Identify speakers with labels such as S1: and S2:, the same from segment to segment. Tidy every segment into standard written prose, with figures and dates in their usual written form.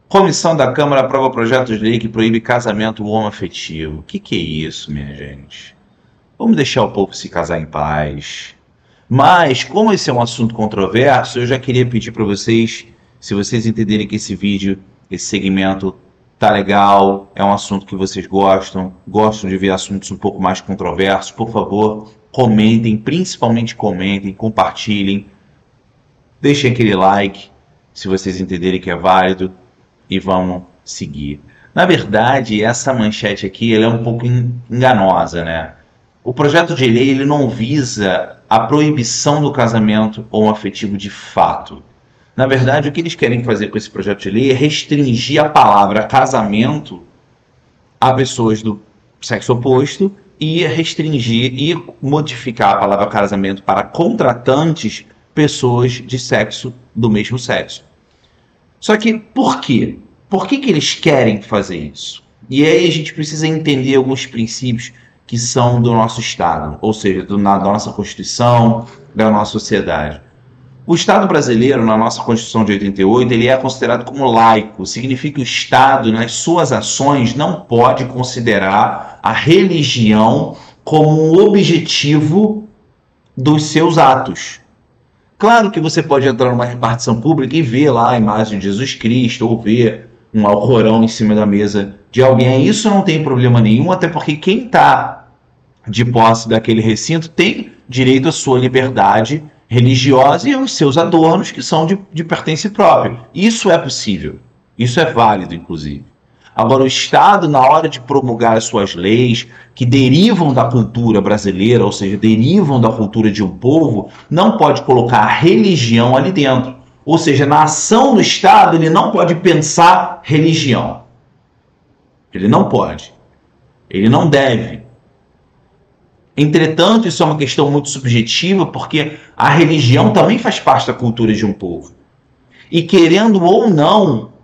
S1: Comissão da Câmara aprova projeto de lei que proíbe casamento homoafetivo. O que é isso, minha gente? Vamos deixar o povo se casar em paz. Mas, como esse é um assunto controverso, eu já queria pedir para vocês, se vocês entenderem que esse vídeo, esse segmento tá legal, é um assunto que vocês gostam de ver assuntos um pouco mais controversos, por favor, comentem, principalmente comentem, compartilhem, deixem aquele like, se vocês entenderem que é válido, e vamos seguir. Na verdade, essa manchete aqui ela é um pouco enganosa, né? O projeto de lei ele não visa a proibição do casamento homoafetivo de fato. Na verdade, o que eles querem fazer com esse projeto de lei é restringir a palavra casamento a pessoas do sexo oposto e restringir e modificar a palavra casamento para contratantes, pessoas de sexo do mesmo sexo. Só que por quê? Por que eles querem fazer isso? E aí a gente precisa entender alguns princípios que são do nosso Estado, ou seja, da nossa Constituição, da nossa sociedade. O Estado brasileiro, na nossa Constituição de 88, ele é considerado como laico. Significa que o Estado, nas suas ações, não pode considerar a religião como um objetivo dos seus atos. Claro que você pode entrar numa repartição pública e ver lá a imagem de Jesus Cristo, ou ver um alcorão em cima da mesa de alguém. Isso não tem problema nenhum, até porque quem está de posse daquele recinto tem direito à sua liberdade religiosa e aos seus adornos que são de pertence próprio. Isso é possível, isso é válido, inclusive. Agora, o Estado, na hora de promulgar as suas leis, que derivam da cultura brasileira, ou seja, derivam da cultura de um povo, não pode colocar a religião ali dentro. Ou seja, na ação do Estado, ele não pode pensar religião. Ele não pode. Ele não deve. Entretanto, isso é uma questão muito subjetiva, porque a religião também faz parte da cultura de um povo. E querendo ou não,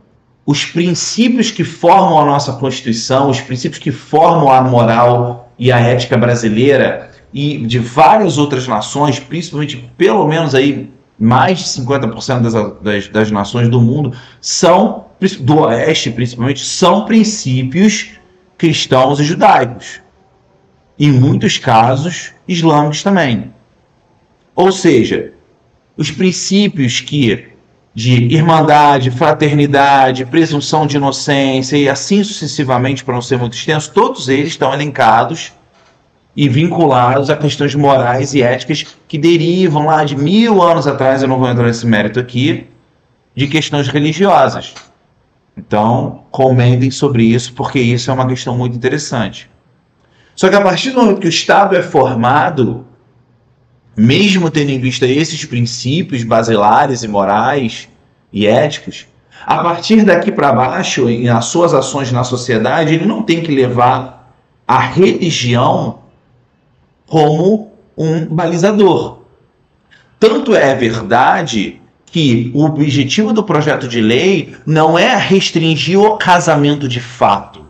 S1: os princípios que formam a nossa Constituição, os princípios que formam a moral e a ética brasileira e de várias outras nações, principalmente, pelo menos aí, mais de 50% das nações do mundo, são, do Oeste principalmente, são princípios cristãos e judaicos. Em muitos casos, islâmicos também. Ou seja, os princípios de irmandade, fraternidade, presunção de inocência e assim sucessivamente, para não ser muito extenso, todos eles estão elencados e vinculados a questões morais e éticas que derivam lá de 1000 anos atrás, eu não vou entrar nesse mérito aqui, de questões religiosas. Então, comentem sobre isso, porque isso é uma questão muito interessante. Só que a partir do momento que o Estado é formado, mesmo tendo em vista esses princípios basilares e morais e éticos, a partir daqui para baixo, nas suas ações na sociedade, ele não tem que levar a religião como um balizador. Tanto é verdade que o objetivo do projeto de lei não é restringir o casamento de fato.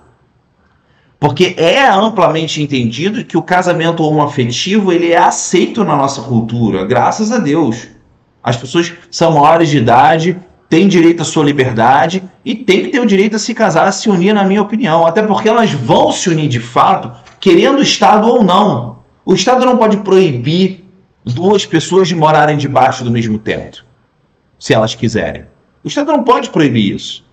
S1: Porque é amplamente entendido que o casamento homoafetivo ele é aceito na nossa cultura, graças a Deus. As pessoas são maiores de idade, têm direito à sua liberdade e têm que ter o direito a se casar, a se unir, na minha opinião. Até porque elas vão se unir de fato, querendo o Estado ou não. O Estado não pode proibir duas pessoas de morarem debaixo do mesmo teto, se elas quiserem. O Estado não pode proibir isso.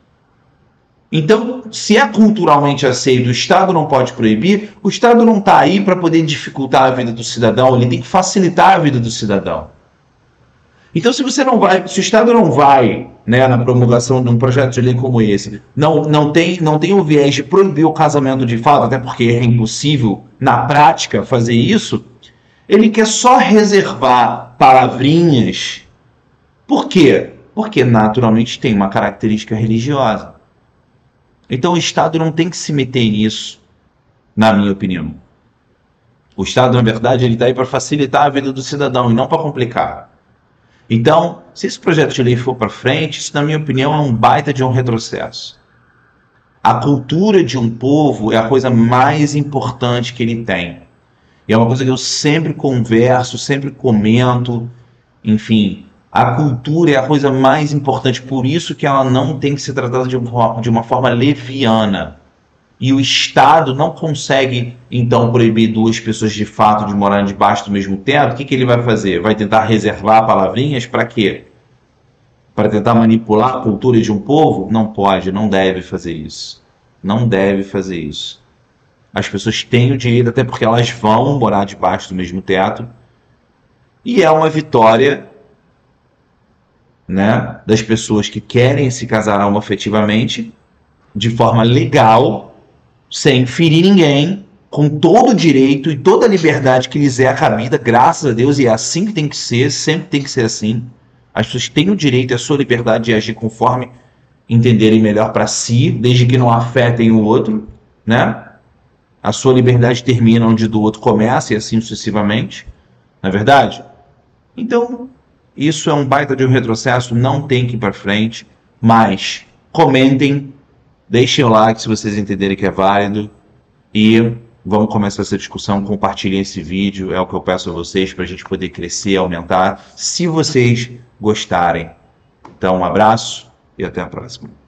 S1: Então, se é culturalmente aceito, o Estado não pode proibir, o Estado não está aí para poder dificultar a vida do cidadão, ele tem que facilitar a vida do cidadão. Então, se o Estado não vai, né, na promulgação de um projeto de lei como esse, não tem o viés de proibir o casamento de fato, até porque é impossível, na prática, fazer isso, ele quer só reservar palavrinhas. Por quê? Porque, naturalmente, tem uma característica religiosa. Então o Estado não tem que se meter nisso, na minha opinião. O Estado, na verdade, ele está aí para facilitar a vida do cidadão e não para complicar. Então, se esse projeto de lei for para frente, isso, na minha opinião, é um baita de um retrocesso. A cultura de um povo é a coisa mais importante que ele tem. E é uma coisa que eu sempre converso, sempre comento, enfim, A cultura é a coisa mais importante, por isso que ela não tem que ser tratada de uma forma leviana. E o Estado não consegue, então, proibir duas pessoas de fato de morar debaixo do mesmo teto. O que ele vai fazer? Vai tentar reservar palavrinhas para quê? Para tentar manipular a cultura de um povo? Não pode, não deve fazer isso. Não deve fazer isso. As pessoas têm o direito, até porque elas vão morar debaixo do mesmo teto. E é uma vitória, né, das pessoas que querem se casar homoafetivamente de forma legal, sem ferir ninguém, com todo o direito e toda a liberdade que lhes é cabida, graças a Deus, e é assim que tem que ser, sempre tem que ser assim. As pessoas têm o direito e a sua liberdade de agir conforme entenderem melhor para si, desde que não afetem o outro, né? A sua liberdade termina onde do outro começa e assim sucessivamente, não é verdade? Então, isso é um baita de um retrocesso, não tem que ir para frente, mas comentem, deixem o like se vocês entenderem que é válido e vamos começar essa discussão, compartilhem esse vídeo, é o que eu peço a vocês para a gente poder crescer, aumentar, se vocês gostarem. Então, um abraço e até a próxima.